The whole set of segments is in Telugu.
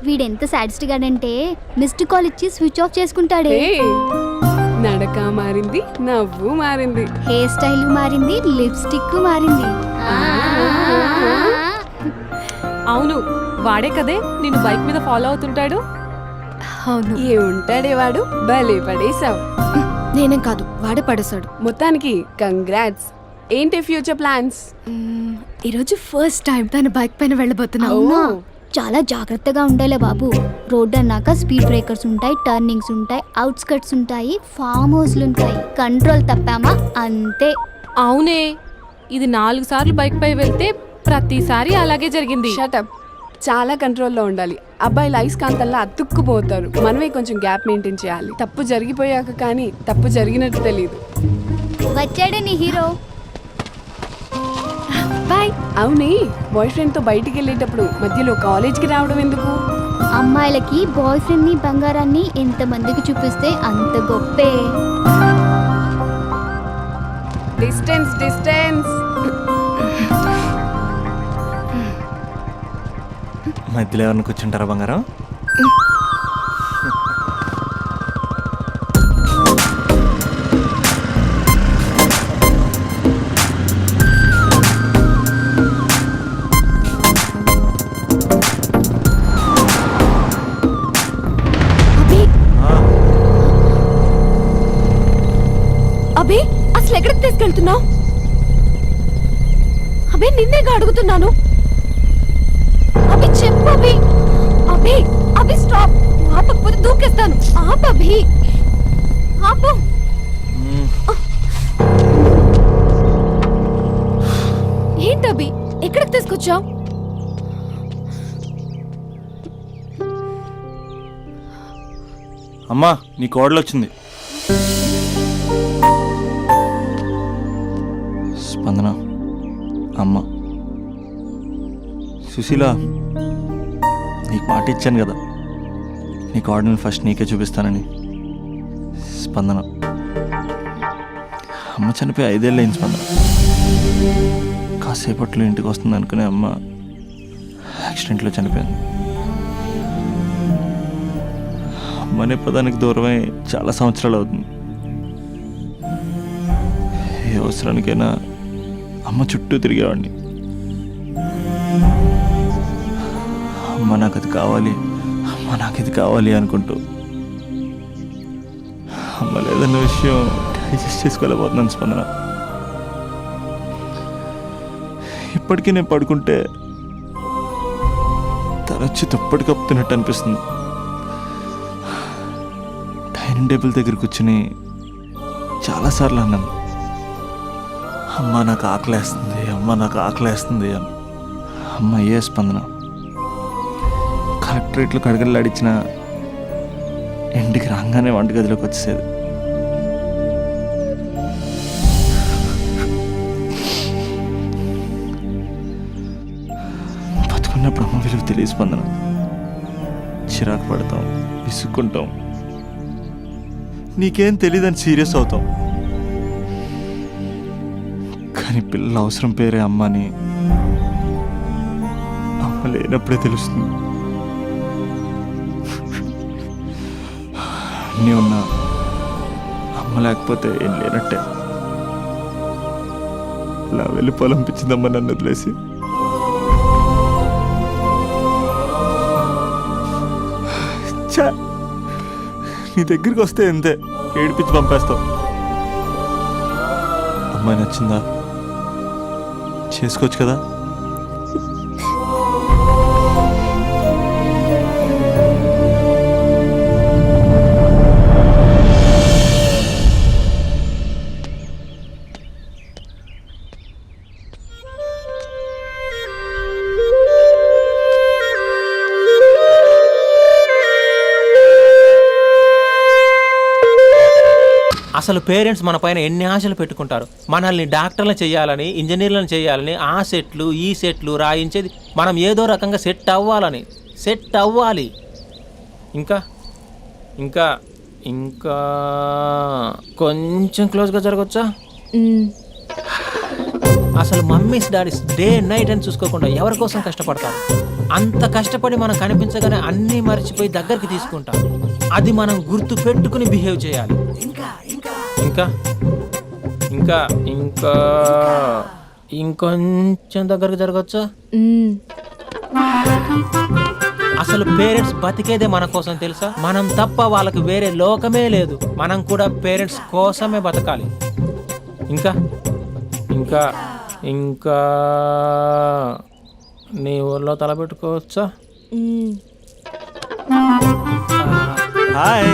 వీడెంత సాడిస్ట్ గాడంటే మిస్డ్ కాల్ ఇచ్చి స్విచ్ ఆఫ్ చేసుకుంటాడే. నడక మారింది, నవ్వు మారింది, హెయిర్ స్టైల్ మారింది, లిప్స్టిక్ మారింది. అవును, వాడే కదే నిన్ను బైక్ మీద ఫాలో అవుతుంటాడు. అవును, ఏ ఉంటాడే వాడు, భలే పడేసావు. నేనేం కాదు, వాడే పడేశాడు. మొత్తానికి కంగ్రాట్స్. ఏంటి ఫ్యూచర్ ప్లాన్స్? ఈరోజు ఫస్ట్ టైం తన బైక్ పైన వెళ్ళబోతున్నావు. అవునా? చాలా జాగ్రత్తగా ఉండాలి బాబు. రోడ్ అన్నాక స్పీడ్ బ్రేకర్స్ ఉంటాయి, టర్నింగ్స్ ఉంటాయి, అవుట్స్కట్స్ ఉంటాయి, ఫామ్ హౌస్లు ఉంటాయి. కంట్రోల్ తప్పామా అంతే. అవునే, ఇది 4 సార్లు బైక్ పై వెళ్తే ప్రతిసారి అలాగే జరిగింది. షటప్. చాలా కంట్రోల్లో ఉండాలి. అబ్బాయిలు అయస్కాంతల్లా అతుక్కుపోతారు. మనమే కొంచెం గ్యాప్ మెయింటైన్ చేయాలి. తప్పు జరిగిపోయాక కానీ తప్పు జరిగినట్టు తెలియదు. వచ్చాడే నీ హీరో. బాయ్. అవునే, బాయ్ ఫ్రెండ్తో బయటికి వెళ్ళేటప్పుడు మధ్యలో కాలేజ్కి రావడం ఎందుకు? అమ్మాయిలకి బాయ్ ఫ్రెండ్ ని బంగారాన్ని ఎంత మందికి చూపిస్తే అంత గొప్పే. Distance distance. మధ్యలో ఎవరిని కూర్చుంటారా బంగారం? అభి, అసలు ఎక్కడికి తీసుకెళ్తున్నావు? అభి, నిన్నేగా అడుగుతున్నాను. అభి చెప్పు. అభి అభి అభి స్టాప్. ఆపకపోతే దూకేస్తాను. ఆపు అభి, ఆపు. ఏంటి అభి, ఎక్కడికి తీసుకొచ్చావు? అమ్మా, నీ కోడలు వచ్చింది. స్పందన అమ్మ. సుశీల, నీకు మాట ఇచ్చాను కదా, నీ కోడల్ని ఫస్ట్ నీకే చూపిస్తానని. స్పందన, అమ్మ చనిపోయి 5 ఏళ్ళు అయింది స్పందన. కాసేపట్లో ఇంటికి వస్తుంది అనుకునే అమ్మ యాక్సిడెంట్లో చనిపోయింది. అమ్మనే పదానికి దూరమై చాలా సంవత్సరాలు అవుతుంది. ఏ అవసరానికైనా అమ్మ చుట్టూ తిరిగేవాడిని. అమ్మ నాకు అది కావాలి, అమ్మ నాకు ఇది కావాలి అనుకుంటూ అమ్మ లేదన్న విషయం డైజెస్ట్ చేసుకోలేకపోతున్నాను స్పందన. ఇప్పటికీ నేను పడుకుంటే తనొచ్చి దుప్పటి కప్పుతున్నట్టు అనిపిస్తుంది. డైనింగ్ టేబుల్ దగ్గర కూర్చుని చాలాసార్లు అన్నాను, అమ్మ నాకు ఆకలేస్తుంది, అమ్మ నాకు ఆకలేస్తుంది అని. అమ్మ ఏ స్పందన. కలెక్టరేట్లో కడగలాడిచ్చిన ఇంటికి రాగానే వంటగదిలోకి వచ్చేది. బతుకున్నప్పుడు అమ్మ విలువ తెలియ స్పందన. చిరాకు పడతాం, విసుక్కుంటాం, నీకేం తెలియదని సీరియస్ అవుతాం. కానీ పిల్లల అవసరం పేరే అమ్మని అమ్మ లేనప్పుడే తెలుస్తుంది. అన్నీ ఉన్నా అమ్మ లేకపోతే ఏం లేనట్టే. ఇలా వెళ్ళిపోవాలనిపించిందమ్మ నన్ను వదిలేసి. నీ దగ్గరికి వస్తే ఎంతే ఏడిపించి పంపేస్తావు. అమ్మాయి నచ్చిందా? చేసుకోవచ్చు కదా. అసలు పేరెంట్స్ మన పైన ఎన్ని ఆశలు పెట్టుకుంటారు. మనల్ని డాక్టర్లు చేయాలని, ఇంజనీర్లను చేయాలని, ఆ సెట్లు ఈ సెట్లు రాయించేది మనం ఏదో రకంగా సెట్ అవ్వాలి. ఇంకా ఇంకా ఇంకా కొంచెం క్లోజ్గా జరగచ్చా? అసలు మమ్మీస్ డాడీస్ డే నైట్ అని చూసుకోకుండా ఎవరి కోసం కష్టపడతారు? అంత కష్టపడి మనం కనిపించగానే అన్నీ మర్చిపోయి దగ్గరికి తీసుకుంటాం. అది మనం గుర్తు పెట్టుకుని బిహేవ్ చేయాలి. ఇంకా ఇంకా ఇంకా ఇంకొంచెం దగ్గరకు జరగచ్చా? అసలు పేరెంట్స్ బతికేదే మన కోసం తెలుసా? మనం తప్ప వాళ్ళకి వేరే లోకమే లేదు. మనం కూడా పేరెంట్స్ కోసమే బతకాలి. ఇంకా ఇంకా ఇంకా నీ ఊర్లో తలపెట్టుకోవచ్చా? హాయ్.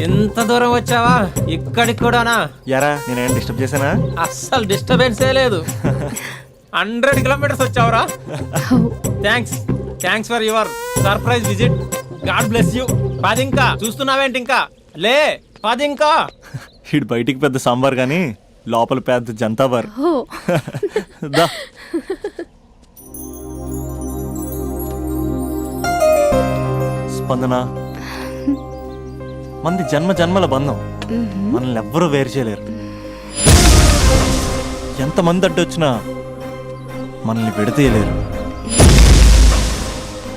ఎంత దూరం వచ్చావా? ఇక్కడికి కూడానా? యారా నేనేం డిస్టర్బ్ చేశానా? అస్సలు డిస్టర్బెన్సే లేదు. 100 కిలోమీటర్స్ వచ్చావురా. Thanks for your surprise visit. God bless you. పదింకా చూస్తున్నావేంటి? ఇంకా లే, పదింకా. ఇటు బయటికి పెద్ద సాంబార్ కానీ లోపల పెద్ద జంతాబార్. దా. స్పందన, మంది జన్మ జన్మల బంధం. మనల్ని ఎవ్వరూ వేరు చేయలేరు. ఎంతమంది అడ్డొచ్చినా మనల్ని విడతీయలేరు.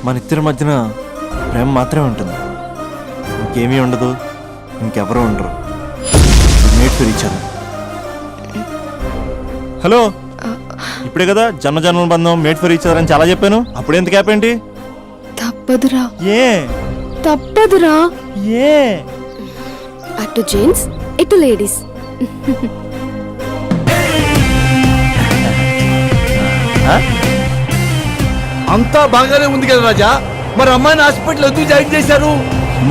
మన ఇద్దరి మధ్యన ప్రేమ మాత్రమే ఉంటుంది. ఇంకేమీ ఉండదు, ఇంకెవరూ ఉండరు. Made for each other. Hello, ఇప్పుడే కదా జన్మ జన్మల బంధం, మేట్ ఫర్ ఈచ్ అదర్ అని చాలా చెప్పాను. అప్పుడెంత గ్యాప్ ఏంటి? తప్పదురా, ఏ తప్పదురా. ఏ అటు జెంట్స్, ఇటు లేడీస్. అంతా బాగానే ఉంది కదా రాజా, మరి అమ్మాయిని హాస్పిటల్ ఎందుకు జాయిన్ చేశారు?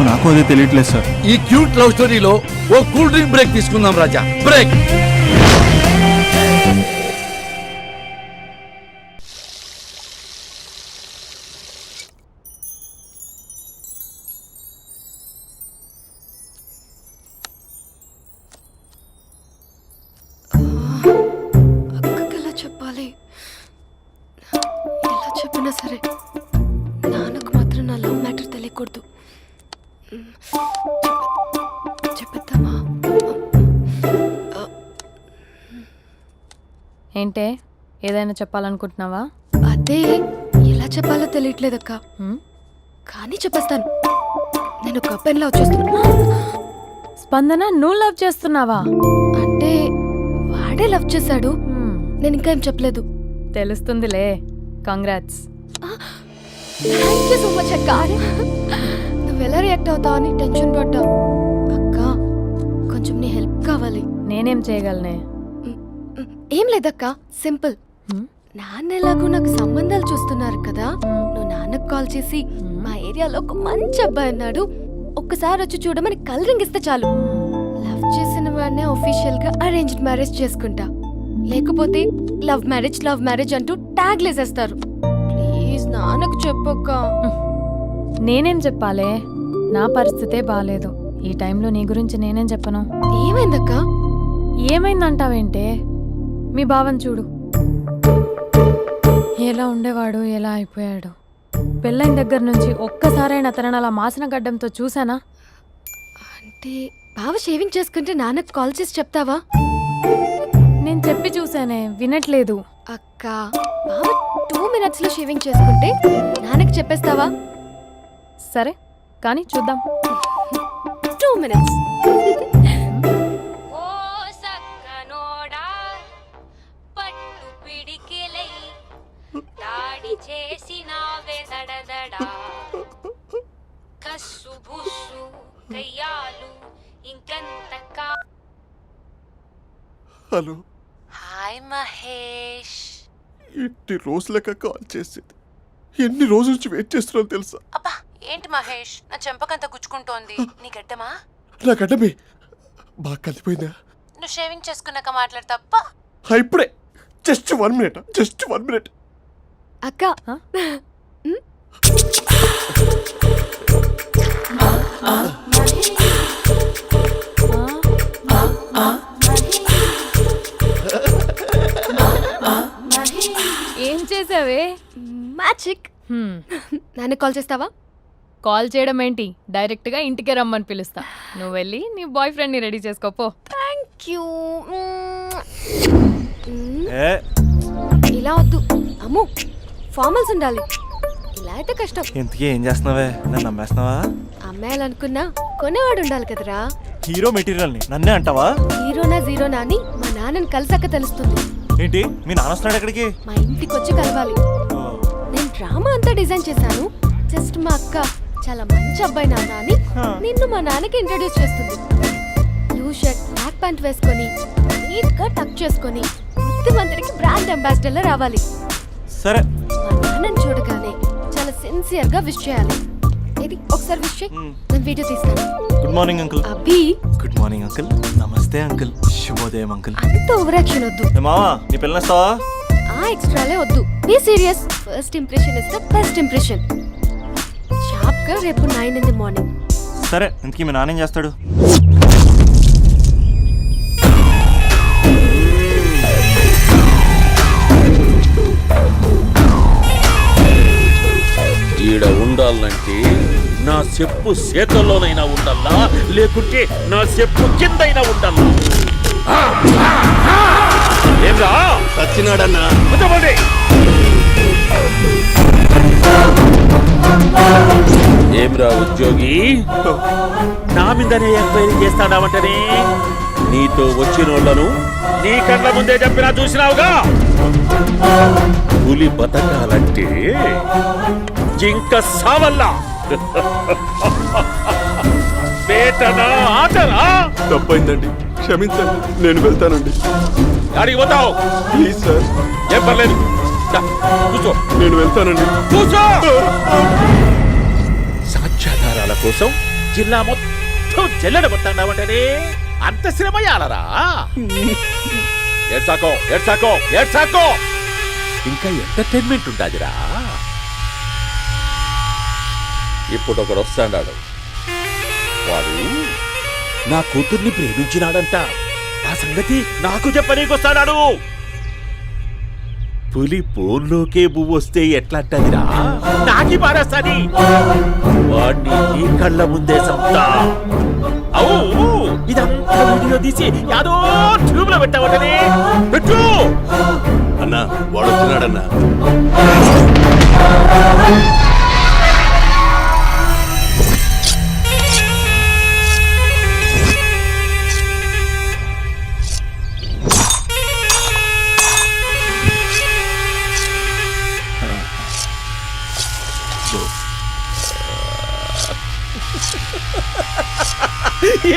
నాకు అదే తెలియట్లేదు సార్. ఈ క్యూట్ లవ్ స్టోరీలో ఓ కూల్ డ్రింక్ బ్రేక్ తీసుకుందాం రాజా. బ్రేక్. అక్కకి ఎలా చెప్పాలి? ఎలా చెప్పినా సరే నాన్నకు మాత్రం నా లవ్ మ్యాటర్ తెలియకూడదు. చెప్పేద్దామా? ఏంటే, ఏదైనా చెప్పాలనుకుంటున్నావా? అదే ఎలా చెప్పాలో తెలియట్లేదక్క. కానీ చెప్పేస్తాను. నేను ఒక అబ్బాయిలా వచ్చేస్తున్నా. స్పందన, నువ్వు లవ్ చేస్తున్నావా? అంటే వాడే లవ్ చేశాడు. నేను ఇంకా ఏం చెప్పలేదు. తెలుస్తుందిలే. Congrats. Thank you so much అక్క. నువ్వు ఎలా రియాక్ట్ అవుతావు అని టెన్షన్ పడ్డా. అక్క, కొంచెం నీ హెల్ప్ కావాలి. నేనేం చేయగలనే? ఏం లేదక్క, సింపుల్. నాన్న ఎలాగో నాకు సంబంధాలు చూస్తున్నారు కదా, నువ్వు నాన్నకు కాల్ చేసి మా ఏరియాలో ఒక మంచి అబ్బాయి అన్నాడు, ఒక్కసారి వచ్చి చూడమని కలరింగ్ ఇస్తే చాలు. లవ్ చేసిన వాడినే ఒఫీషియల్ గా అరేంజ్డ్ మ్యారేజ్ చేసుకుంటా. లేకపోతే లవ్ మ్యారేజ్ అంటూ ట్యాగ్ లేసేస్తారు. ప్లీజ్ నాన్నకు చెప్పక్క. నేనేం చెప్పాలే? నా పరిస్థితే బాలేదు. ఈ టైంలో నీ గురించి నేనేం చెప్పను? ఏమైందక్క? ఏమైందంటావేంటే? మీ భావం చూడు, ఎలా ఉండేవాడు, ఎలా అయిపోయాడు. పెళ్ళైన దగ్గర నుంచి ఒక్కసారైనా తనని అలా మాసిన గడ్డంతో చూసానా? అంటే బావ షేవింగ్ చేసుకుంటే నాన్నకు కాల్ చేసి చెప్తావా? నేను చెప్పి చూసానే, వినట్లేదు. అక్క, బావ 2 minutes లో షేవింగ్ చేసుకుంటే నాన్నకు చెప్పేస్తావా? సరే, కానీ చూద్దాం. 2 minutes. హలో. హాయ్ మహేష్. ఇన్ని రోజులక కాల్ చేసేది. ఎన్ని రోజుల నుంచి వెయిట్ చేస్తున్నావు తెలుసా? అబ్బా, ఏంటి మహేష్, నా చెంపకంత గుచ్చుకుంటోంది. నీ గడ్డమా? నా గడ్డమే బాగా కలిపోయిందా? నువ్వు షేవింగ్ చేసుకున్నాక మాట్లాడు తప్ప. ఇప్పుడే జస్ట్ 1 minute. అక్క, ఏం చేసావే? మ్యాజిక్. నాన్న కాల్ చేస్తావా? కాల్ చేయడం ఏంటి, డైరెక్ట్ గా ఇంటికే రమ్మని పిలుస్తా. నువ్వు వెళ్ళి నీ బాయ్ ఫ్రెండ్ ని రెడీ చేసుకోపో. Thank you. ఇలా వద్దు అమ్ము, ఫార్మల్స్ ఉండాలి. ఇలా అయితే కష్టం. ఇంతకీ ఏం చేస్తున్నావే? నన్ను నమ్మేస్తున్నావా? అమ్మాయాలనుకున్నా కొనేవాడు ఉండాలి కదరా. హీరో మెటీరియల్ని నన్నే అంటావా? హీరోనా జీరోనా అని మా నాన్నని కలిసాక తెలుస్తుంది. ఏంటి మీ నాన్న వస్తున్నాడు ఎక్కడికి? మా ఇంటికి వచ్చి కలవాలి. ఓ, నేను డ్రామా అంతా డిజైన్ చేశాను. జస్ట్ మా అక్క చాలా మంచి అబ్బాయి నాన్న అని నిన్ను మా నాన్నకి ఇంట్రడ్యూస్ చేస్తుంది. బ్లూ షర్ట్ బ్లాక్ ప్యాంట్ వేసుకొని నీట్ గా టక్ చేసుకొని బుద్ధిమంతుడికి బ్రాండ్ అంబాసిడర్ రావాలి. సరే. మా నాన్నని చూడగానే చాలా సిన్సియర్ గా విష్ చేయాలి. ఇది ఒకసారి విష్ చేయి, నేను వీడియో తీస్తాను. Good morning uncle. Abhi. Good morning uncle. నమస్తే అంకుల్. శుభోదయం అంకుల్. అంత ఓవర్ యాక్షన్ వద్దు. ఏ మావా, నీ పిల్లనిస్తావా? ఆ ఎక్స్ట్రాలే వద్దు. Be serious. First impression is the best impression. Sharp గా రేపు 9 in the morning. సరే, ఇంతకీ మీ నాన్న ఏం చేస్తాడు? ఈడ ఉండాలంటే నా చెప్పు చేతల్లోనైనా ఉండాలా, లేకుంటే నా చెప్పు కిందైనా ఉండాలా? ఏమ్రా సచ్చినాడన్నా. ఏమ్రా ఉద్యోగి, నా మీదనే ఎంక్వైరీ చేస్తాడావంటనే? నీతో వచ్చినోళ్లను నీ కళ్ళ ముందే చెప్పినా చూసినావుగా. పులి బతకాలంటే జింక సావల్లా. పేటనా ఆటరా? తప్పైందండి, క్షమించండి. నేను వెళ్తానండి. అడిగి పోతావు? Please sir. ఏం పర్లేదు, దా, కూర్చో. నేను వెళ్తానండి. కూర్చో. సాక్ష్యాధారాల కోసం జిల్లా మొత్తం చెల్లెడబట్టావంటనే అంత శ్రమయాలరా? ఏడ్సాకో ఏడ్సాకో ఏడ్సాకో, ఇంకా ఎంటర్టైన్మెంట్ ఉండాదిరా. ఇప్పుడు ఒకడు వస్తాడాడు. వాడు నా కూతుర్ని ప్రేమించినాడంట. ఆ సంగతి నాకు చెప్పనీకొస్తాడాడు. పులి పోన్లోకే పువ్వు వస్తే ఎట్లాంటదిరా? నాకి పారేస్తాది. వాడిని నీ కళ్ళ ముందే సంతా. అవు, ఇదంతా వీడియో తీసి యాదో ట్యూబ్ లో పెట్టావటనే. పెట్టు అన్నా, వాడు వచ్చినాడన్నా.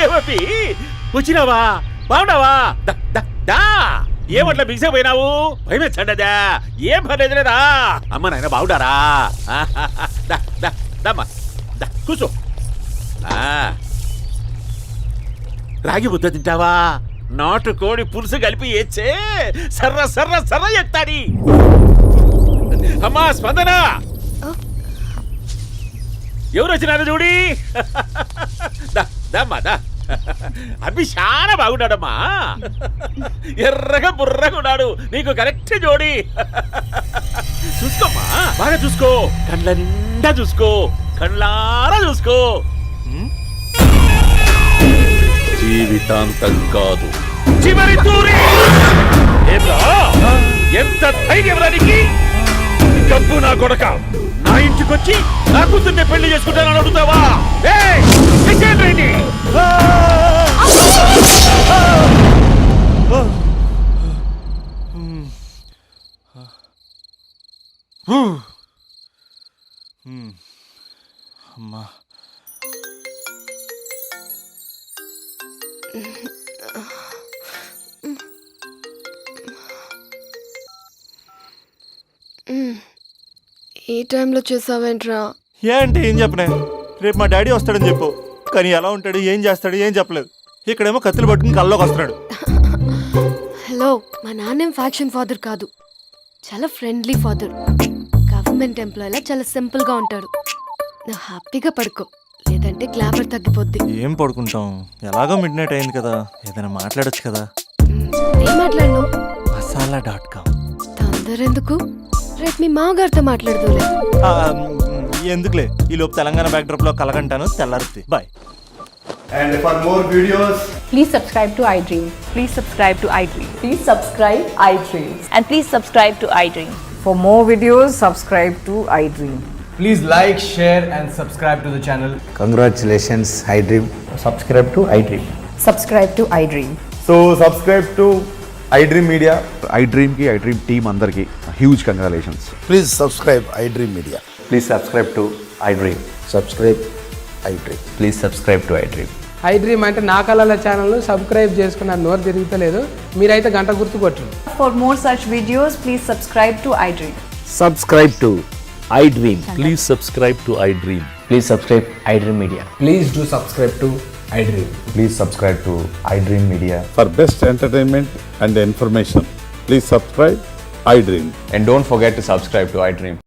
ఏమీ వచ్చినావా? బాగున్నావా? ఏమట్లా బిగిసే పోయినావు? భయమేచ్చండదా? ఏం పర్లేదులేదా? అమ్మ నాయన బాగుండారా? కూర్చో. రాగి ముద్ద తింటావా? నాటు కోడి పులుసు కలిపి ఏచ్చే సర్ర సర్ర సర్ర ఎత్తాడి. అమ్మా స్పందన, ఎవరు వచ్చినారు చూడి. దమ్మా దా. అభి చాలా బాగున్నాడమ్మా. ఎర్రగా బుర్రగా ఉన్నాడు. నీకు కరెక్ట్ జోడి. చూసుకోమ్మా, బాగా చూసుకో. కళ్ళ నిండా చూసుకో, కళ్ళారా చూసుకో. జీవితాంతం కాదు, చివరి తూరి. ఎంత ధైర్యం రానికి? డబ్బు నా కొడక నా ఇంటికొచ్చి నా కూతుర్ని పెళ్లి చేసుకుంటానని అడుగుతావా? అమ్మా, ఈ టైంలో చేసావేంట్రా? ఏ అంటే ఏం చెప్పనే? రేపు మా డాడీ వస్తాడని చెప్పు. కానీ ఎలా ఉంటాడు, ఏం చేస్తాడు, ఏం చెప్పలేదు. ఇక్కడేమో కత్తులు పట్టుకుని కల్లోకి వస్తున్నాడు. హలో, మా నాన్నేం ఫ్యాక్షన్ ఫాదర్ కాదు, చాలా ఫ్రెండ్లీ ఫాదర్. గవర్నమెంట్ ఎంప్లాయీలా చాలా సింపుల్ గా ఉంటాడు. నువ్వు హ్యాపీగా పడుకో, లేదంటే గ్లామర్ తగ్గిపోద్ది. ఏం పడుకుంటాం, ఎలాగో మిడ్ నైట్ అయింది కదా, ఏదైనా మాట్లాడొచ్చు కదా. ఏం మాట్లాడను? masala.com. తొందర ఎందుకు? రేపు మీ మామగారితో మాట్లాడదులే. ఎందుకులే, ఈ లోపు తెలంగాణ బ్యాక్డ్రాప్ లో కలగంటాను. తెల్లారుద్ది. Bye. And for more videos, Please subscribe to iDream. Please subscribe to iDream. Please subscribe iDream. And please subscribe to iDream. For more videos, subscribe to iDream. please like, share, and subscribe to the channel. Congratulations, iDream. Subscribe to iDream. Subscribe to iDream. So subscribe to iDream Media. iDream ki iDream team andarki huge congratulations. Please subscribe iDream Media. Please subscribe to iDream. Subscribe iDream. Please subscribe to iDream. iDream అంటే నా కళల ఛానల్ సబ్స్క్రైబ్ చేసుకున్న నోరు తిరుగుతలేదు మీరైతే గంట గుర్తు కొట్టండి. For more such videos, please subscribe to iDream. Subscribe to iDream. Please subscribe to iDream. Please subscribe iDream Media. Please do subscribe to iDream. Please subscribe to iDream Media. For best entertainment and information, please subscribe iDream. And don't forget to subscribe to iDream.